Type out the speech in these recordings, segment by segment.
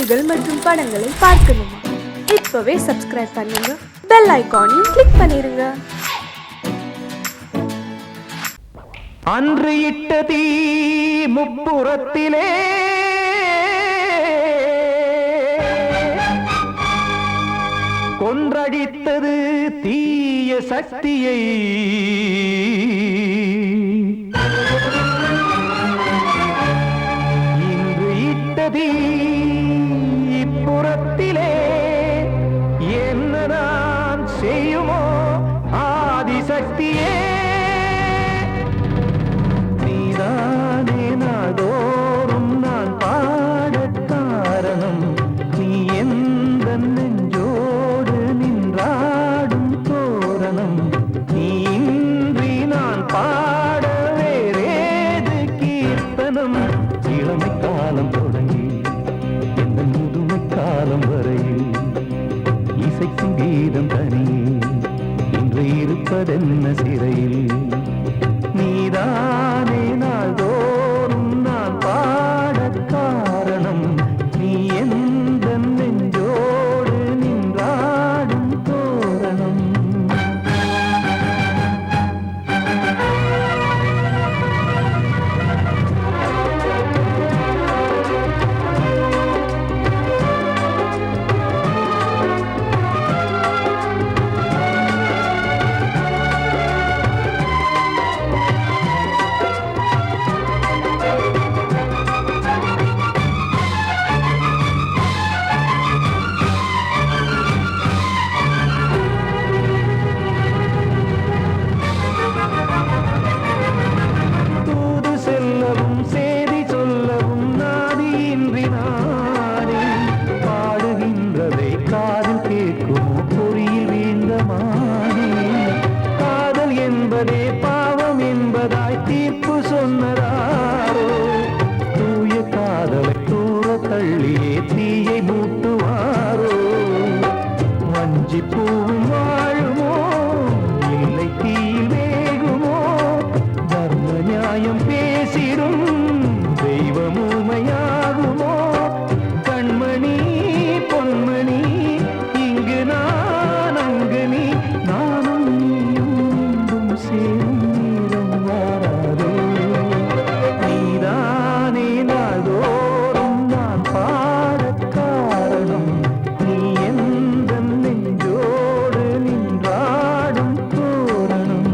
செய்திகள் மற்றும் படங்களை பார்க்கணுமா? இப்பவே சப்ஸ்கிரைப் பண்ணுங்க, பெல் ஐகானையும் கிளிக் பண்ணிருங்க. அன்று இட்ட தீ முப்புறத்திலே கொன்றடித்தது தீய சக்தியை. இன்று இட்ட தீ இப்புறத்திலே என்ன நான் செய்யுமோ ஆதிசக்தியே. தோறும் நான் பாட காரணம் நீ எந்த நெஞ்சோடு நின்றாடும் தோரணம். நீ இன்றி நான் பாட வேறேது கீர்த்தனம். இளமை காலம் தொடங்கி எந்த முதுமை காலம் வரையில் இசைக்கும் கீதம் தனியே இன்று இருப்பதென்ன சிறையில். நீதானே நாள்தோறும் நான் பாட காரணம் நீ எந்த நெஞ்சோடு நின்றாடும் தோரணம். பாவம் என்பதாய் தீர்ப்பு சொன்னதாரோ தூய காதலை தூர தள்ளியே தீயை மூட்டுவாரோ. வஞ்சி பூவும் வாழுமோ இல்லை தீயில் வேகுமோ. தர்ம நியாயம் பேசிடும் தெய்வம் ஊமையாகுமோ. கண்மணி பொன்மணி இங்கு நான் அங்கு நீ நானும் சேரும் நீரம் வாராதே. நீதானே நாள்தோறும் நான் பாட காரணம் நீ எந்த நெஞ்சோடு நின்றாடும் தோரணம்.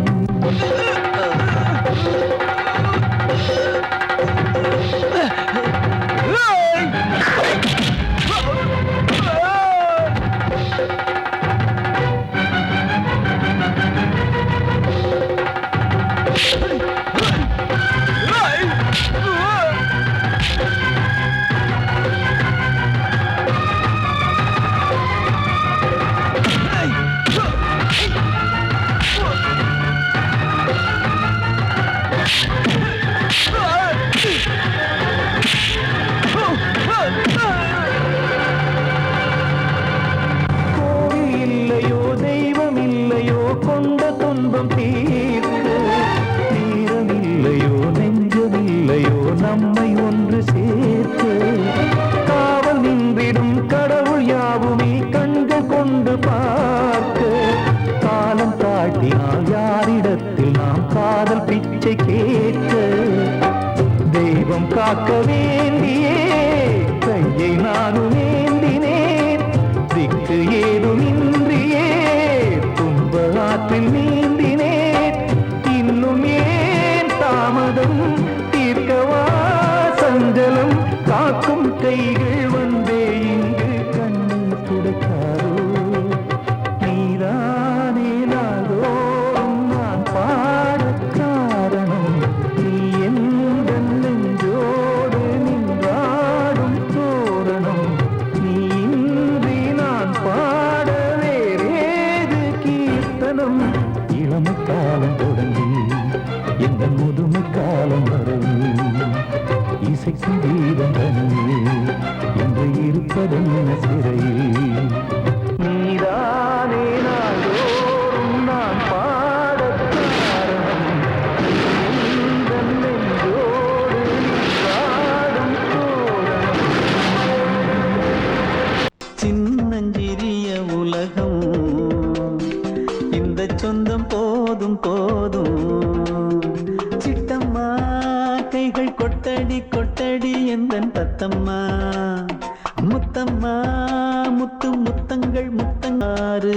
கோவில் இல்லையோ தெய்வம் இல்லையோ கொண்ட துன்பம் தீர்க்க. நேரம் இல்லையோ நெஞ்சம் இல்லையோ நம்மை ஒன்று சேர்க்க. காவல் நின்றிடும் கடவுள் யாவுமே கண்கள் கொண்டு பார்க்க. காலம் காட்டினால் யாரிடத்தில் நாம் காதல் பிச்சை கேட்க. தெய்வம் காக்க வேண்டியே கையை நானும் ஏந்தினேன். திக்கு ஏதுமின்றியே துன்ப ஆற்றில் நீந்தினேன். இன்னும் ஏன் தாமதம் தீர்க்கவா சஞ்சலம். காக்கும் கைகள் வந்தே இங்கு கண்ணீர் துடைக்காரோ. நீதானே நாள்தோறும் நான் பாட காரணம் நீ எந்த நெஞ்சோடு நின்றாடும் தோரணம். நீ இன்றி நான் பாட வேறேது கீர்த்தனம். இளமை காலம் தொடங்கி எந்த முதுமை காலம் வரையில் இசைக்கும் கீதம் தனியே என்று இருப்பதென்ன சிறையில். நீதானே நாள்தோறும் நான் பாட காரணம் நீ எந்த நெஞ்சோடு நின்றாடும் தோரணம். முத்தம்மா முத்தம்மா முத்து முத்தங்கள் முத்தங்காறு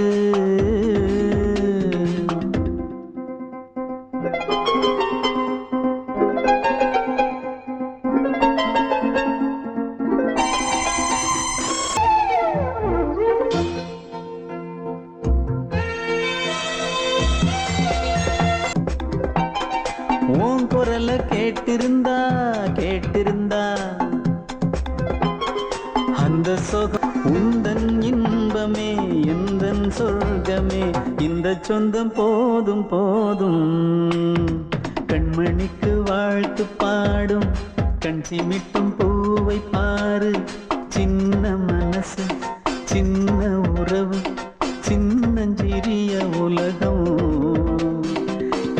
உன் குரல கேட்டிருந்தா கேட்டிருந்தா அந்த சொகம் உந்தன் இன்பமே எந்தன் சொர்க்கமே இந்த சொந்தம் போதும் போதும் கண்மணிக்கு வாழ்த்து பாடும் கண் சிமிட்டும் பூவை பாரு சின்ன மனசு சின்ன உறவு சின்னஞ்சிறிய உலகம்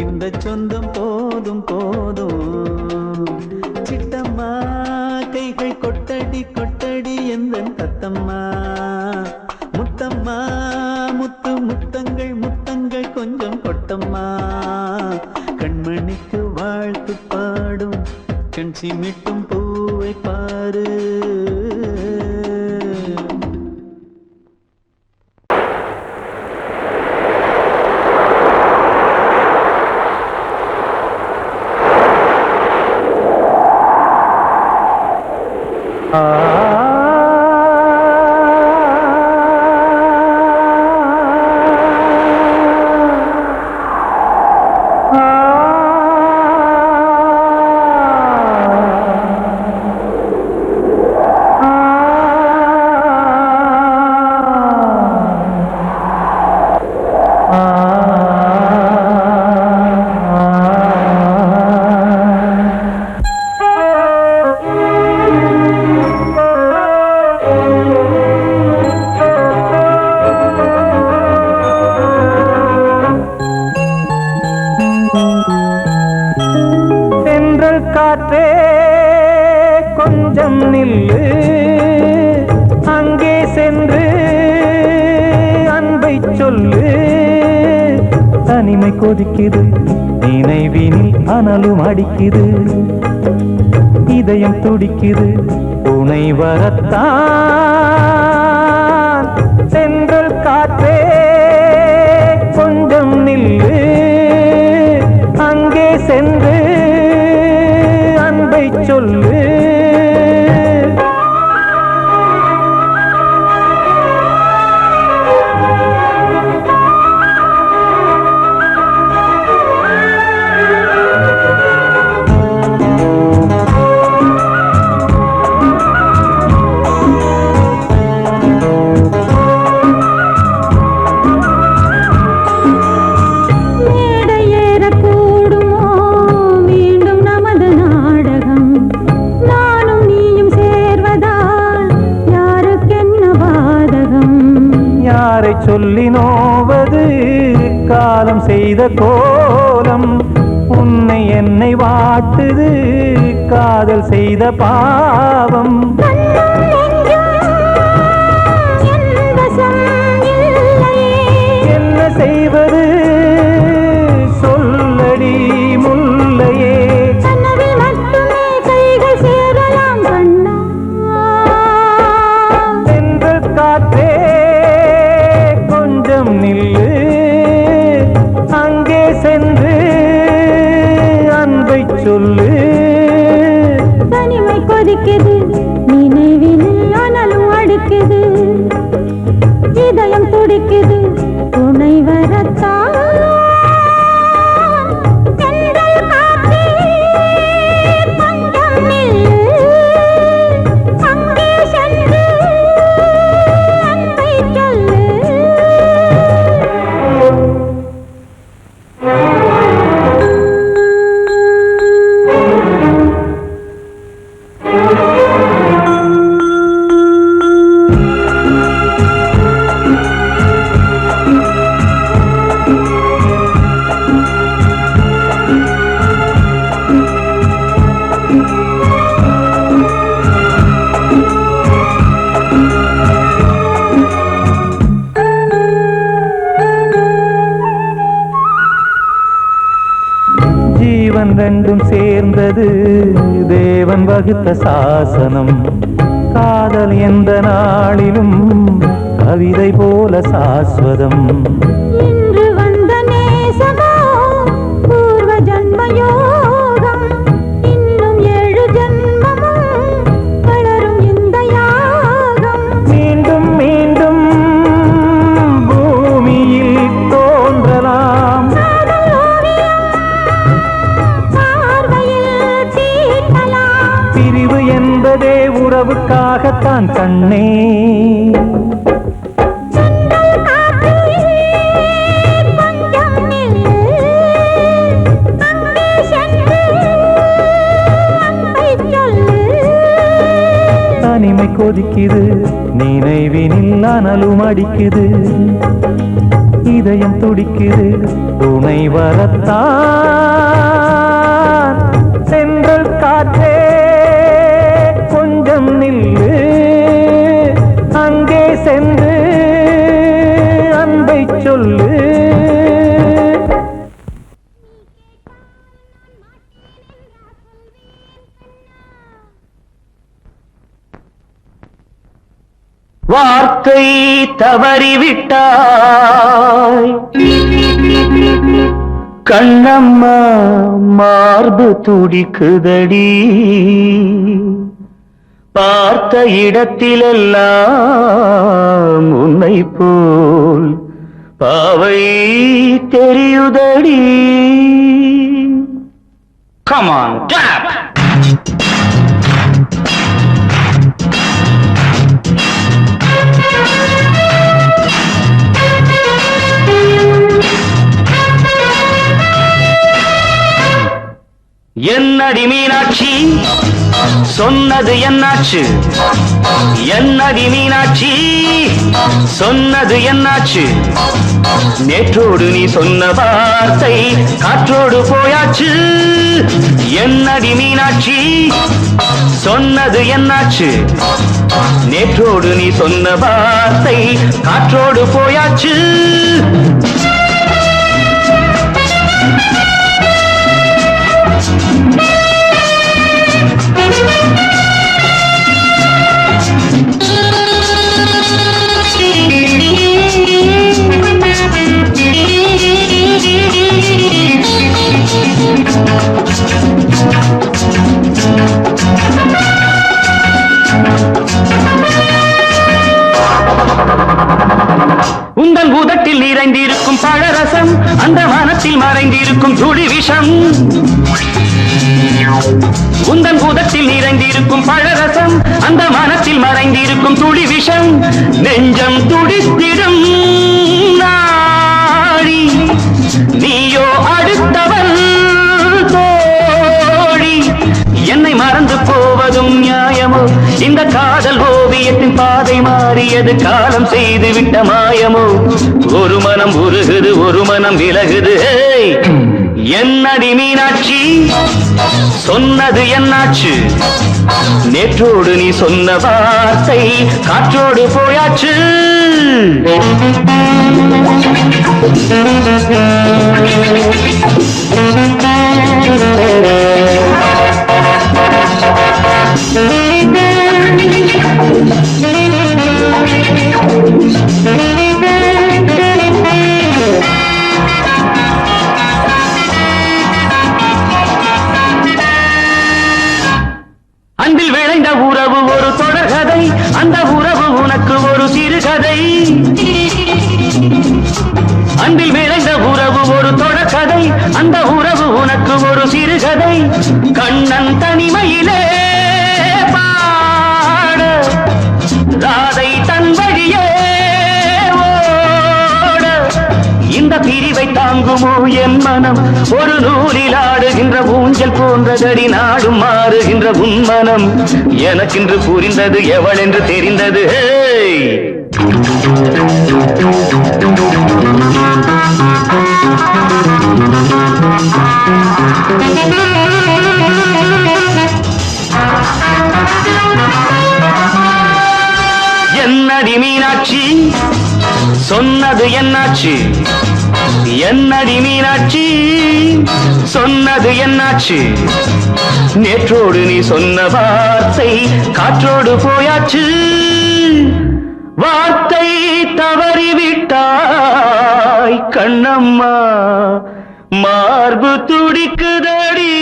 இந்த சொந்தம் போதும் போதும் சிட்டம்மா கைகள் கொட்டடி கொட்டடி எந்தன் தத்தம்மா முத்தம்மா முத்து முத்தங்கள் முத்தங்கள் கொஞ்சம் கொட்டம்மா கண்மணிக்கு வாழ்த்து பாடும் கண் சிமிட்டும் பூவை பாரு காற்றே கொஞ்சம் நில்லு அங்கே சென்று அன்பை சொல்லு தனிமை கொதிக்குது நினைவினில் அனலும் அடிக்குது இதயம் துடிக்குது துணை வரத்தான் சென்றல் காற்றே கொஞ்சம் நில்லு அங்கே சென்று அன்பை சொல்லு சொல்லி நோவது காலம் செய்த கோலம் உன்னை என்னை வாட்டுது காதல் செய்த பாவம் என்ன செய்வது சொல்லடி முல்லையே சென்ற காற்றே நில்லு அங்கே சென்று அன்பை சொல்லு தனிமை கொதிக்குது நினைவினில் அனலும் அடிக்குது இதயம் துடிக்குது துணை வரத்தான் ரெண்டும் சேர்ந்தது தேவன் வகுத்த சாசனம். காதல் எந்த நாளிலும் கவிதை போல சாஸ்வதம். இன்று வந்த நேசமோ பூர்வ ஜன்மயோகம். இன்னும் 7 ஜன்மமும் வளரும் இந்த யாகம். மீண்டும் மீண்டும் பூமியில் தோன்றலாம். பார்வையில் தீட்டலாம். பிரிவு என்பதே உறவுக்காகத்தான் கண்ணே. தனிமை கொதிக்குது, நினைவினில் அனலும் அடிக்குது. இதயம் துடிக்குது, துணை வரத்தான். சென்றல் காற்றே கொஞ்சம் நில்லு, அங்கே சென்று அன்பை சொல்லு. வார்த்தை தவறிவிட்டாய் கண்ணம்மா, மார்பு துடிக்குதடி. பார்த்த இடத்திலெல்லாம் உன்னை போல் பாவை தெரியுதடி. Come on, clap! என்னடி மீனாட்சி, சொன்னது என்னாச்சு? என்னடி மீனாட்சி, சொன்னது என்னாச்சு? நேற்றோடு நீ சொன்ன வார்த்தை காற்றோடு போயாச்சு. என்னடி மீனாட்சி, சொன்னது என்னாச்சு? நேற்றோடு நீ சொன்ன வார்த்தை காற்றோடு போயாச்சு. உந்தன் பூதத்தில் நிறைந்திருக்கும் பழரசம், அந்த வானத்தில் மறைந்திருக்கும் துளி விஷம். உந்தன் பூதத்தில் நிறைந்திருக்கும் பழரசம், அந்த வானத்தில் மறைந்திருக்கும் துளி விஷம். நெஞ்சம் துடித்திடும் நாடி, நீயோ அடுத்தவன் தோழி. என்னை மறந்து போவதும் நியாயமோ? இந்த காதல் ஓவியத்தின் பாதை மாறியது, காலம் செய்து விட்ட மாயமோ? ஒரு மனம் உருகுது, ஒரு மனம் விலகுது. என்னடி மீனாட்சி, சொன்னது என்னாச்சு? நேற்றோடு நீ சொன்ன வார்த்தை காற்றோடு போயாச்சு. அன்பில் விளைந்த உறவு ஒரு தொடர்கதை, அந்த உறவு உனக்கு ஒரு சிறுகதை. அன்பில் விளைந்த உறவு ஒரு தொடர்கதை, அந்த உறவு உனக்கு ஒரு சிறுகதை. கண்ணன் தனிமையிலே பாட, ராதை தன் வழியே ஓட. இந்த பிரிவை தாங்குமோ என் மனம்? ஒரு நூலில் ஆடுகின்ற ஊஞ்சல் போன்றதடி, நாடும் மாறுகின்ற உன்மனம். எனக்கென்று புரிந்தது எவள் என்று தெரிந்தது. என்னடி மீனாட்சி, சொன்னது என்னாச்சு? என்னடி மீனாட்சி சொன்னது என்னாச்சு? நேற்றோடு நீ சொன்ன வார்த்தை காற்றோடு போயாச்சு. வார்த்தை தவறிவிட்டாய் கண்ணம்மா, மார்பு துடிக்குதடி.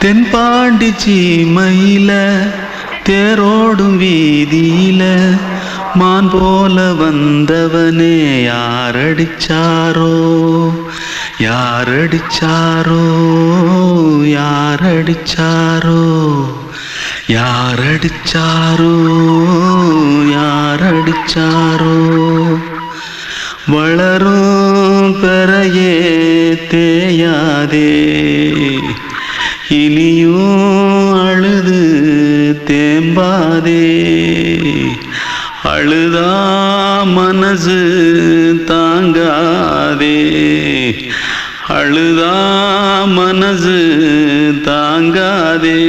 தென்பாண்டி சீமையில தேரோடும் வீதியில மான் போல வந்தவனே யாரடிச்சாரோ யாரடிச்சாரோ யாரடிச்சாரோ யாரடிச்சாரோ யாரடிச்சாரோ வளரும் பெறையே தேயாதே இனியும் அழுது தேம்பாதே அழுதா மனசு தாங்காதே அழுதா மனசு தாங்காதே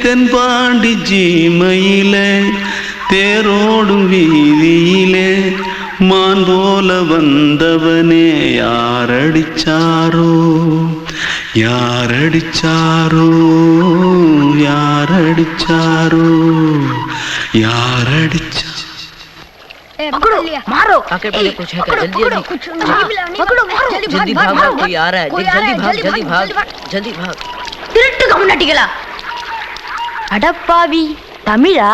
தென்பாண்டி சீமையிலே தேரோடும் வீதியிலே மான் போல வந்தவனே யாரடிச்சாரோ யாரடிச்சாரோ யாரடிச்சாரோ யாரடிச்சா पकड़ो मारो आके पहले कुछ है क्या जल्दी जल्दी पकड़ो मारो जल्दी भाग भाग कोई आ रहा है जल्दी भाग जल्दी भाग திருட்டு கம்முனாட்டிகளா அடப்பாவி தமிழா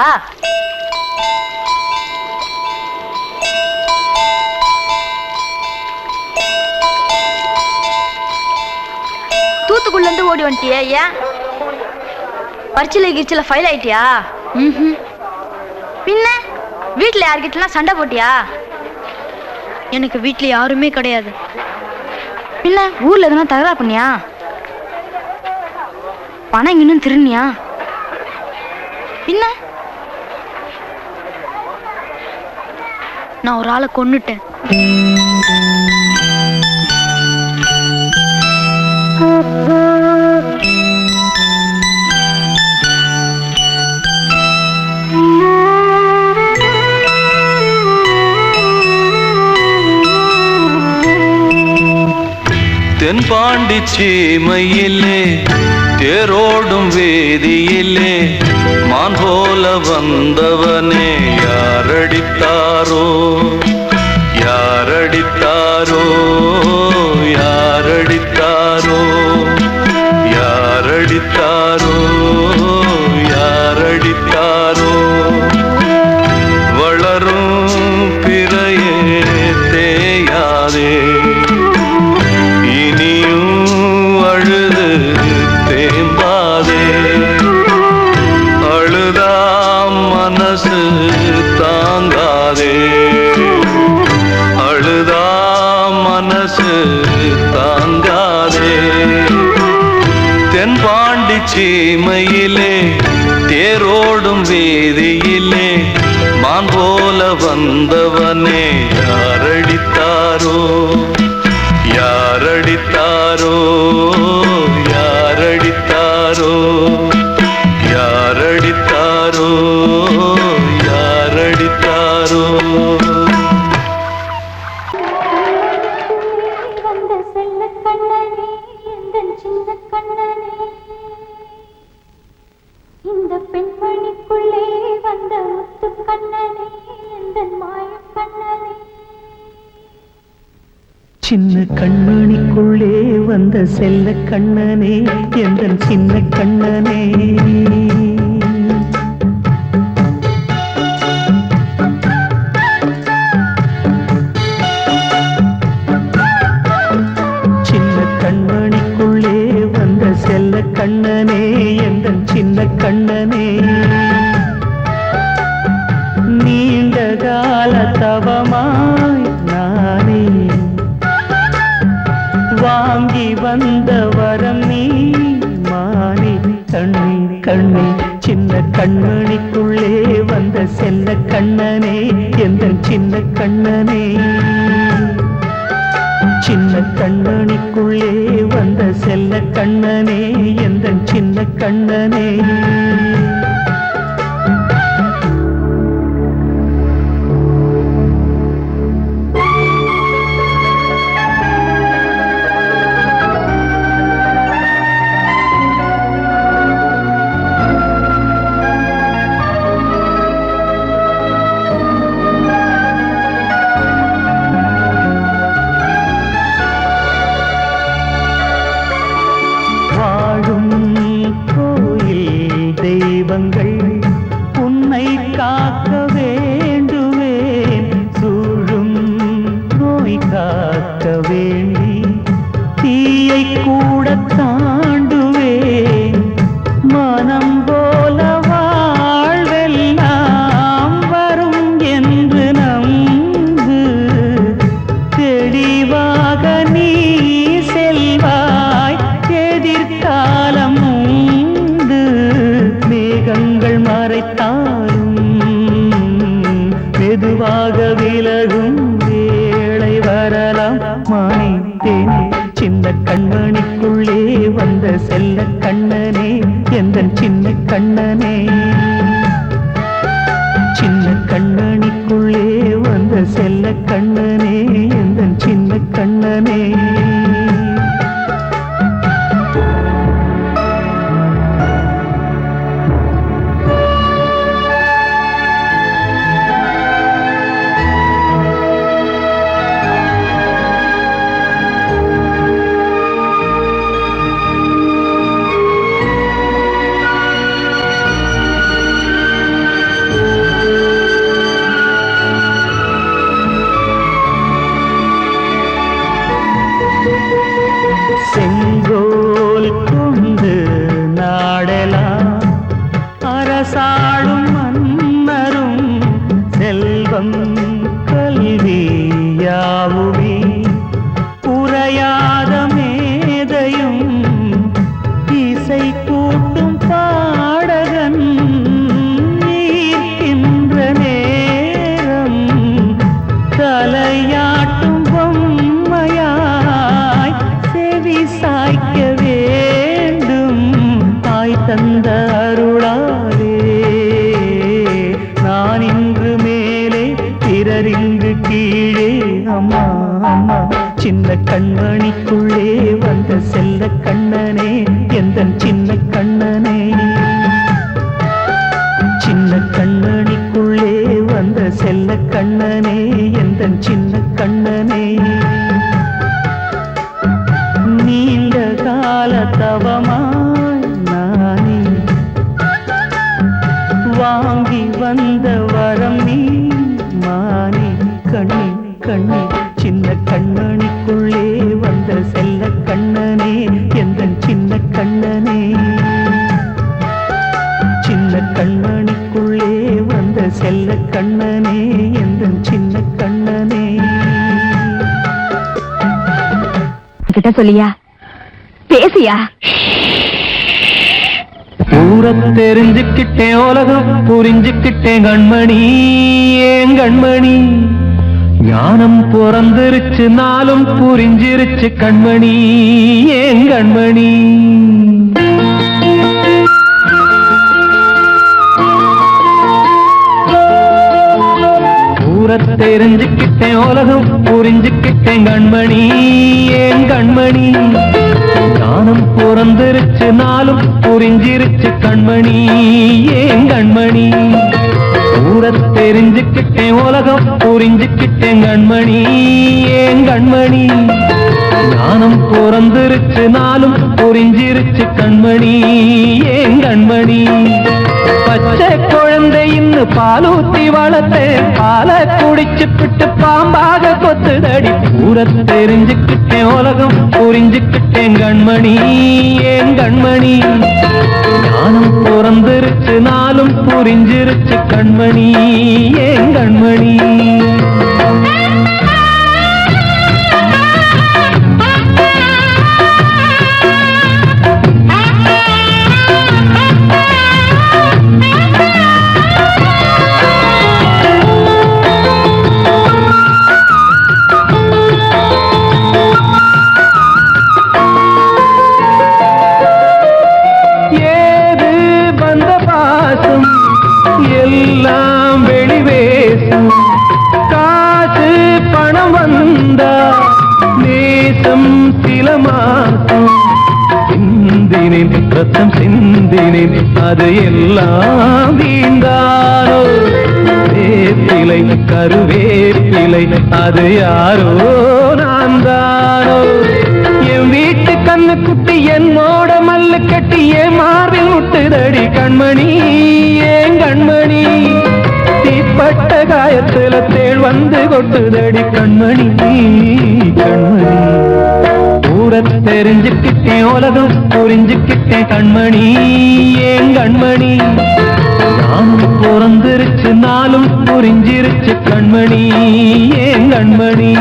தூத்துக்குள்ள இருந்து ஓடி வந்துட்டியா ஏன் பரிச்சையில கிரிச்சில ஃபைல் ஆயிட்டியா பின்ன வீட்டில் யார்கிட்டலாம் சண்டை போட்டியா? எனக்கு வீட்டில் யாருமே கிடையாது. பின்ன ஊரில் எதுனா தகராறு பண்ணியா? பணம் இன்னும் திருநியா? பின்ன நான் ஒரு ஆளை கொன்னுட்டேன். தென்பாண்டி சீமையிலே தேரோடும் வேதியிலே மான் போல வந்தவனே யாரடித்தாரோ யாரடித்தாரோ யாரடித்தாரோ யாரடித்தாரோ யாரடித்தாரோ வளரும் பிறையே தேயாதே அழுது தேம்பாதே அழுதா மனசு தாங்காதே அழுதா மனசு தாங்காதே தென்பாண்டி சீமையிலே தேரோடும் வேதியிலே மான் போல வந்தவனே யாரடித்தாரோ யாரடித்தாரோ யாரடித்தாரோ யாரடித்தாரோ யாரடித்தாரோ வந்த செல்ல கண்ணனே எந்தன் சின்ன கண்ணனே இந்த பெண்மணிக்குள்ளே வந்த முத்து கண்ணனே எந்தன் மாய கண்ணனே சின்ன கண்மணிக்குள்ளே வந்த செல்ல கண்ணனே எந்தன் சின்ன கண்ணனே சின்ன கண்மணிக்குள்ளே வந்த செல்ல கண்ணனே எந்தன் சின்ன கண்ணனே நீண்ட கால தவமாய் நானே வாங்கி வந்த வரம் நீ மானே கண்ணே கண்ணே சின்ன கண்மணிக்குள்ளே வந்த செல்ல கண்ணனே எந்தன் சின்ன கண்ணனே சின்ன கண்மணிக்குள்ளே வந்த செல்ல கண்ணனே எந்தன் சின்ன கண்ணனே கோயில் தெய்வம் தேனே சின்ன கண்மணிக்குள்ளே வந்த செல்ல கண்ணனே எந்தன் சின்ன கண்ணனே சின்ன கண்ணனிக்குள்ளே வந்த செல்ல கண்ணனே எந்தன் சின்ன கண்ணனே செங்கோல் கொண்டு நாடலாம் அரசாளும் மன்னரும் செல்வம் கல்வியாவுமே உரையாத மேதையும் இசை கூட்டும் பாடகன் ஈர்க்கின்ற நேரம் தலையாட்டும் பொம்மையாய் செவி சாய்க்க வேண்டும் தாய் தந்த அருளாலே நான் இன்று மேலே பிறரிங்கு கீழே அம்மா அம்மா சின்ன கண்மணிக்குள்ளே வந்த செல்ல கண்ணனே எந்தன் சின்ன கண்ணனே சின்ன கண்ணனிக்குள்ளே வந்த செல்ல கண்ணனே எந்தன் சின்ன கண்ணனே நீண்ட கால தவமாய் நானே வாங்கி வந்த வரம் நீ மானே கண்ணே கண்ணே சின்ன கண்ணனிக்குள்ளே வந்த செல்ல கண்ணனே எந்தன் சின்ன கண்ணனே சின்ன கண்ணனிக்குள்ளே வந்த செல்ல கண்ணனே எந்தன் சின்ன கண்ணனே கிட்ட சொல்லியா பேசியா ஊரை தெரிஞ்சுக்கிட்டேன் உலகம் புரிஞ்சுக்கிட்டேன் கண்மணி ஏன் கண்மணி ஞானம் பிறந்திருச்சு நாளும் புரிஞ்சிருச்சு கண்மணி ஏன் கண்மணி ஊரை தெரிஞ்சுக்கிட்டேன் உலகம் புரிஞ்சுக்கிட்டேன் கண்மணி ஏன் கண்மணி ஞானம் பிறந்திருச்சு நாளும் புரிஞ்சிருச்சு கண்மணி ஏன் கண்மணி ஊரை தெரிஞ்சுக்கிட்டேன் உலகம் புரிஞ்சுக்கிட்டேன் கண்மணி ஏன் கண்மணி ஞானம் பிறந்திருச்சு நாளும் புரிஞ்சிருச்சு கண்மணி ஏன் கண்மணி பச்சை குழந்தை இன்னும் பாலூத்தி வளர்த்தேன் பாலை குடிச்சு பிட்டு பாம்பாக கொத்துதடி ஊரை தெரிஞ்சுக்கிட்டேன் உலகம் புரிஞ்சுக்கிட்டேன் கண்மணி ஏன் கண்மணி ஞானம் பிறந்திருச்சு நாளும் புரிஞ்சிருச்சு கண்மணி ஏன் கண்மணி எல்லாம் வெளிவேசும் காசு பணம் வந்தா நேசம் சில மாசம் சிந்தினேன் ரத்தம் சிந்தினேன் அது எல்லாம் வீந்தாரோ வேப்பிலை கருவேப்பிலை அது யாரோ நான் தானோ என் வீட்டு கண்ணு குட்டி என்னோட மல்லு கட்டி என் மார்பில் முட்டுதடி கண்மணி ஏன் கண்மணி தீப்பட்ட காயத்துல தேள் வந்து கொட்டுதடி கண்மணி கண்மணி ஊரை தெரிஞ்சுக்கிட்டேன் உலகம் புரிஞ்சுக்கிட்டேன் கண்மணி ஏன் கண்மணி நான் பிறந்திருச்சு நாளும் புரிஞ்சிருச்சு கண்மணி ஏன் கண்மணி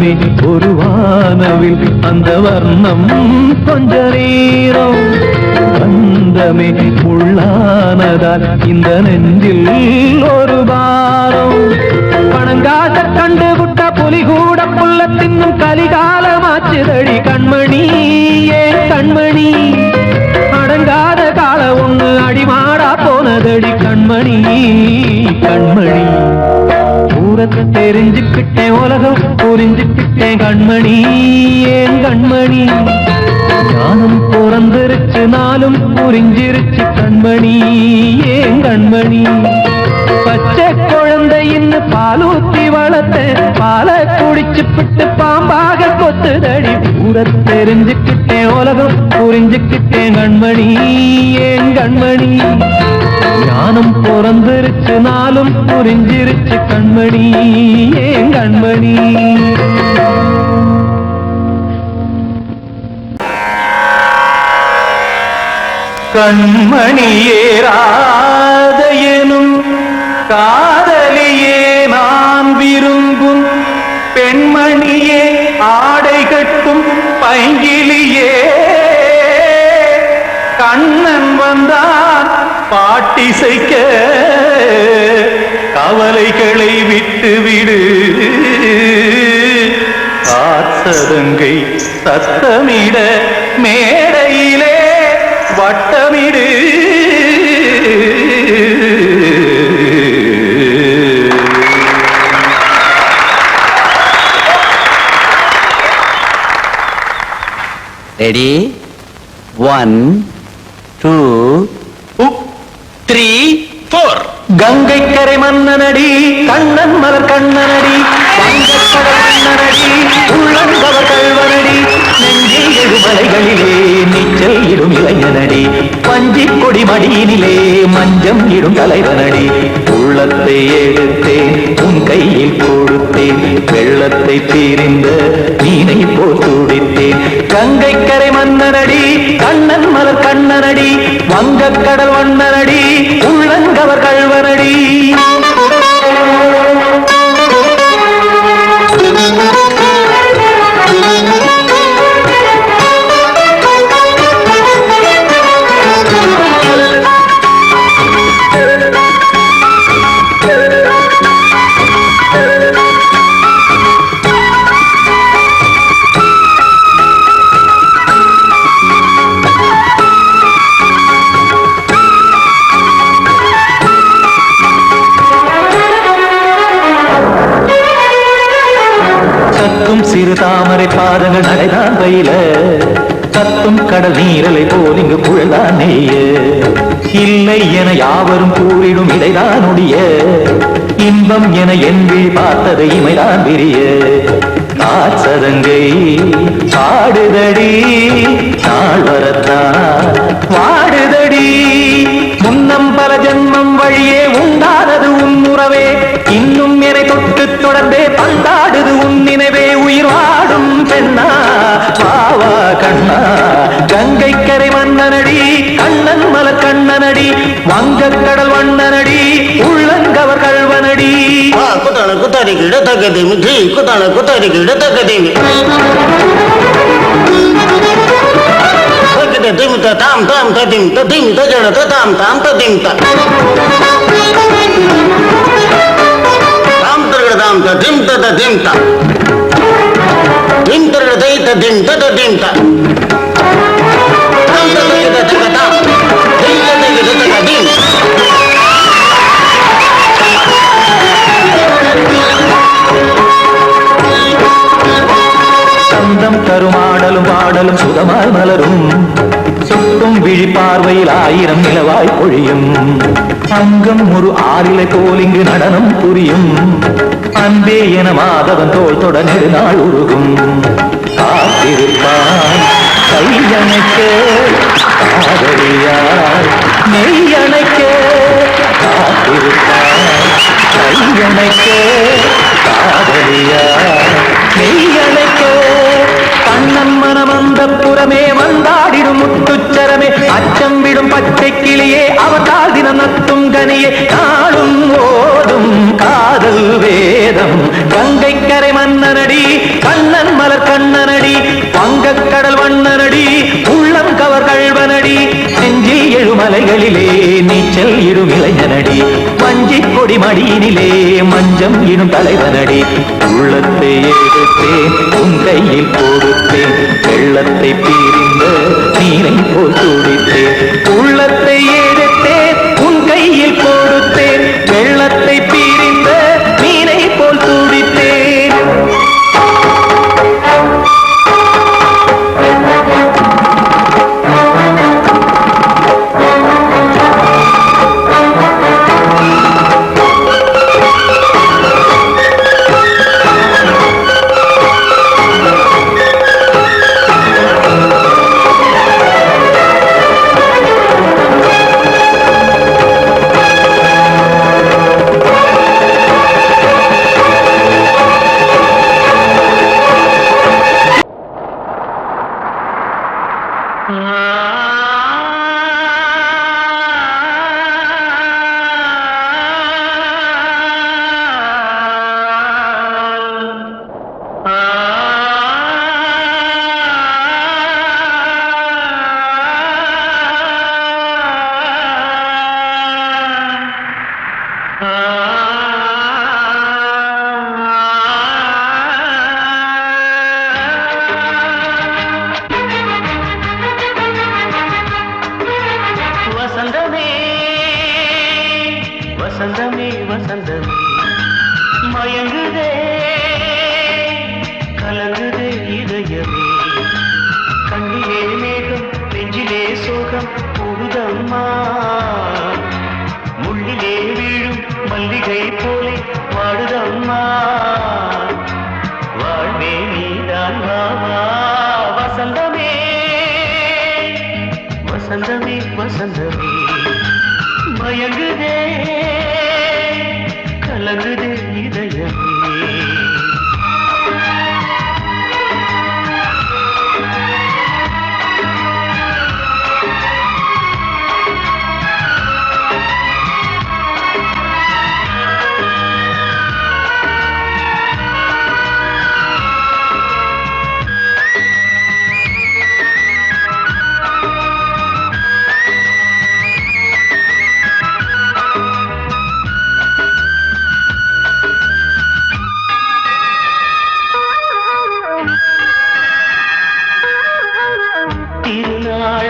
சொந்தமே ஒரு வானவில் அந்த வர்ணம் கொஞ்ச நேரம் பந்தமே உள்ளானதால் இந்த நெஞ்சில் ஒரு பாரம் பணங்காச கண்டு விட்ட புலி கூட புல்ல தின்னும் கலிகாலமாச்சுதடி கண்மணி ஏன் கண்மணி அடங்காத கால ஒண்ணு அடிமாடா போனதடி கண்மணி கண்மணி ஊரத்தை தெரிஞ்சுக்கிட்டேன் உலகம் புரிஞ்சுக்கிட்டேன் கண்மணி ஏன் கண்மணி ஞானம் பிறந்திருச்சு நாளும் புரிஞ்சிருச்சு கண்மணி ஏன் கண்மணி பச்சை குழந்தையின் பாலூத்தி வளர்த்த பாலை குடிச்சு பிட்டு பாம்பாக கொத்துதடி ஊரை தெரிஞ்சுக்கிட்டேன் உலகம் புரிஞ்சுக்கிட்டேன் கண்மணி ஏன் கண்மணி ஞானம் பிறந்திருச்சு நாளும் புரிஞ்சிருச்சு கண்மணி ஏன் கண்மணி கண்மணியே ராதையனும் காதலியே நான் விரும்பும் பெண்மணியே ஆடை கட்டும் பைங்கிலியே கண்ணன் வந்தான் பாட்டிசைக்க கவலைகளை விட்டுவிடு காத்ததங்கை சத்தமிட மேடையிலே வட்டமிடு ரெடி 1 2 3 4 கங்கை கரை மன்னனடி கண்ணன் மலர் கண்ணனடி வங்கக்கடல் மன்னனடி உள்ளங்கவர் கல்வனடி நெஞ்சில் எழுமலைகளிலே நீச்சல் இடும் இளைஞனடி பஞ்சி கொடி மடியினிலே மஞ்சம் இடும் தலைவனடி உள்ளத்தை எடுத்தேன் உன் கையில் கொடுத்தேன் வெள்ளத்தை தீரிந்த மீனை போல் துடித்தேன் கங்கை கரை மன்னனடி கண்ணன் மலர் கண்ணனடி வங்கக்கடல் வண்ணனடி உள்ளங்கவர் கல்வனடி சிறு தாமரை பாதங்கள் நடைதான் பயில கத்தும் கடல் நீரலை போல் இங்கு புழல்தான் நெய்ய இல்லை என யாவரும் கூறிடும் இடைதான் உடைய இன்பம் என என்பி பார்த்தது இமைதான் விரிய காசதங்கை பாடுதடி நாள் வரத்தான் வாடுதடி முன்னம் பல ஜென்மம் வழியே உண்டானது உன் உறவே இன்னும் என்னை தொட்டு தொடர்ந்தே பந்தாடுது உன் நினைவே உயிர் வாடும் பெண்ணா பாவா கண்ணா கங்கை கரை மன்னனடி கண்ணன் மலர் கண்ணனடி வங்கக்கடல் வண்ணனடி உள்ளங்கவர் கல்வனடி குத்தான குத்தாரி கிட தக்கதேமி ஜி குத்தான குத்தாரி கிட தக்கதேமி திம் தாம் தாம் ததிம் ததிம் தஜட தாம் தாம் ததிம் தாம் தரகதாம் ததிம் ததிம் த திம் தரகதை ததிம் ததிம் த தாம் தரகத தகதாம் திம் தரகத தகதிம் சந்தம் கருமாடலும் பாடலும் சுகமாய் மலரும் சுட்டும் விழி பார்வையில் ஆயிரம் நிலவாய் பொழியும் அங்கம் ஒரு ஆறிலை போல் இங்கு நடனம் புரியும் அன்பே என மாதவன் தோல் தொட நெடுநாள் உருகும் காத்திருப்பான் கையணைக்க காதலியார் நெய்யணைக்க காத்திருப்பான் கையணைக்க காதலியார் நெய்யணைக்க கண்ணன் மனம் அந்த புறமே வந்தாடிடும் முத்துச்சரமே அச்சம் விடும் பச்சை கிளியே அவதால் தினம் நத்தும் கனியே நாளும் ஓடும் காதல் வேதம் கங்கை கரை மன்னனடி நீச்சல் இடும் இளைஞனடி வஞ்சி கொடி மடியினிலே மஞ்சம் இடும் தலைவனடி உள்ளத்தை எடுத்தேன் உன் கையில் கொடுத்தேன் வெள்ளத்தை பிரிந்த நீரை போல் துடித்தேன் உள்ளத்தை எடுத்தேன் உன் கையில் கொடுத்தேன் வெள்ளத்தை பிரிந்த நீரை போல் துடித்தேன் வசந்தமே வசந்தமே மயங்குதே கலங்குதே இதயமே கண்ணிலே மேகம் நெஞ்சிலே சோகம் போகுதம்மா முள்ளிலே வீழும் மல்லிகை போலே வாடுதம்மா வாழ்வே நீதான் வாவா வசந்தமே வசந்தமே வசந்தமே மயங்குதே கலங்குதே இதயமே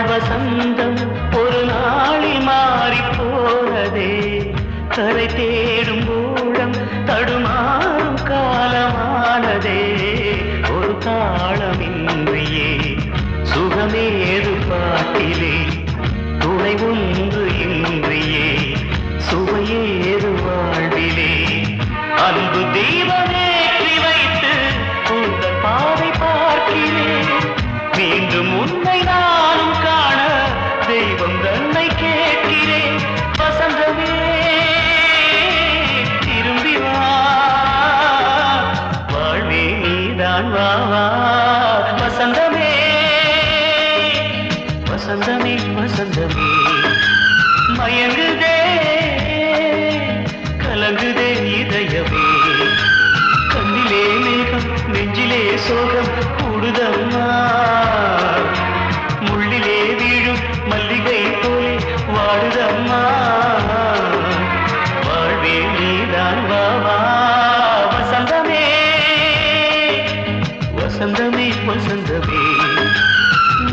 வசந்தம் ஒரு நாளில் மாறி போனதே கரை தேடும் ஊழம் தடுமாறும் காலமானதே ஒரு தாளமின்றியே சுகமேது பாட்டிலே துணை ஒன்று இன்றியே சுவையேது வாழ்விலே அன்பு தீபமேற்றி வைத்து உங்கள் பாதை பார்க்கிறேன் மீண்டும் உன்னை நானும் காண தெய்வம் தன்னை கேட்கிறேன் வசந்தமே திரும்பி வா வாழ்வே நீதான் வா வா வசந்தமே வசந்தமே வசந்தமே மயங்குதே கலங்குதே இதயமே கண்ணிலே மேகம் நெஞ்சிலே சோகம் கூடுதம்மா முள்ளிலே வீழும் மல்லிகை போலே வாடுதம்மா வாழ்வே நீதான் வா வா வசந்தமே வசந்தமே வசந்தமே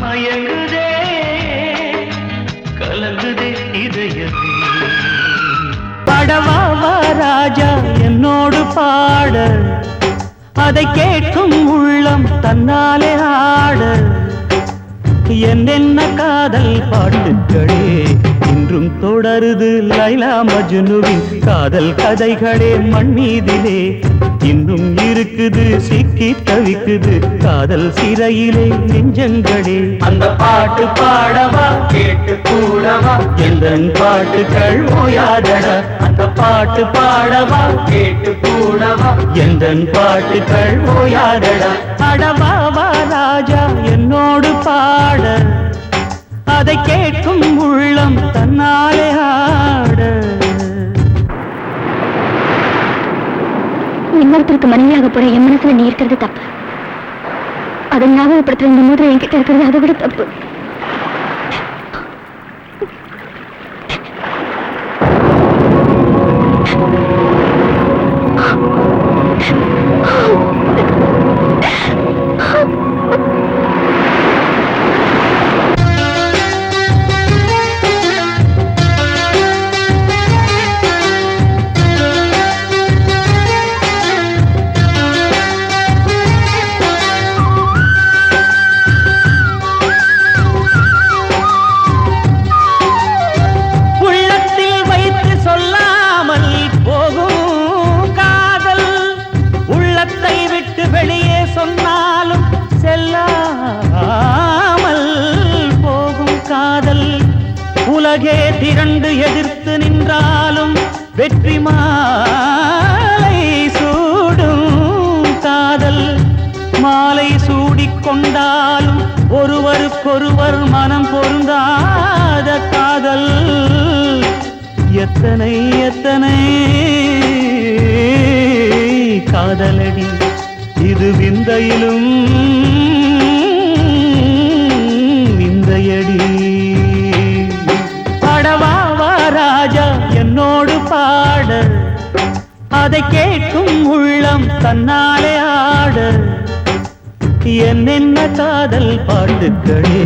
மயங்குதே கலங்குதே இதயமே பாடவா ராஜா என்னோடு பாட அதை கேட்கும் உள்ளம் தன்னாலே ஆட என்னென்ன காதல் பாட்டுக்களே இன்றும் தொடருது லைலா மஜ்னுவின் காதல் கதைகளே மண் மீதிலே இன்னும் இருக்குது சிக்கி தவிக்குது காதல் சிறையிலே நெஞ்சங்களே அந்த பாட்டு பாடவா கேட்டு கூடவா எந்தன் பாட்டுகள் ஓயாதடா அந்த பாட்டு பாடவா கேட்டு கூடவா எந்தன் பாட்டுகள் ஓயாதடா அடவாவா ராஜா என்னோடு பாட அதை கேட்கும் உள்ளம் தன்னாலே ஆட இன்னொருத்தருக்கு மனைவியாக போற என் மனசுல நீ இருக்கிறது தப்பு அதை ஞாபகப்படுத்துற இந்த மோதிரம் என்கிட்ட இருக்கிறது அதை விட தப்பு உலகே திரண்டு எதிர்த்து நின்றாலும் வெற்றி மாலை சூடும் காதல். மாலை சூடிக்கொண்டாலும் ஒருவருக்கொருவர் மனம் பொருந்தாத காதல். எத்தனை எத்தனை காதலடி இது விந்தையிலும் விந்தையடி. படவாவா ராஜா என்னோடு பாட, அதை கேட்கும் உள்ளம் தன்னாலே ஆட. என்னென்ன காதல் பாட்டுக்களே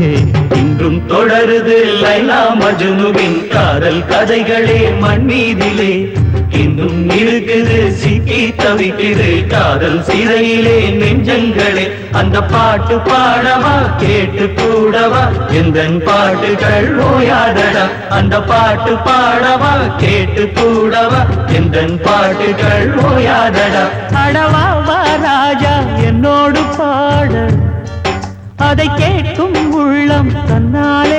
இன்றும் தொடருது லைலா மஜ்னுவின் காதல் கதைகளே மண் மீதிலே. இன்னும் இருக்குது சிக்கி தவிக்குது காதல் சிறையிலே நெஞ்சங்களே. அந்த பாட்டு பாடவா கேட்டு கூடவா எந்தன் பாட்டுகள் ஓயாதடா. அந்த பாட்டு பாடவா கேட்டு கூடவா எந்தன் பாட்டுகள் ஓயாதடா. அடவாவா ராஜா என்னோடு பாட, அதை கேட்கும் உள்ளம் தன்னாலே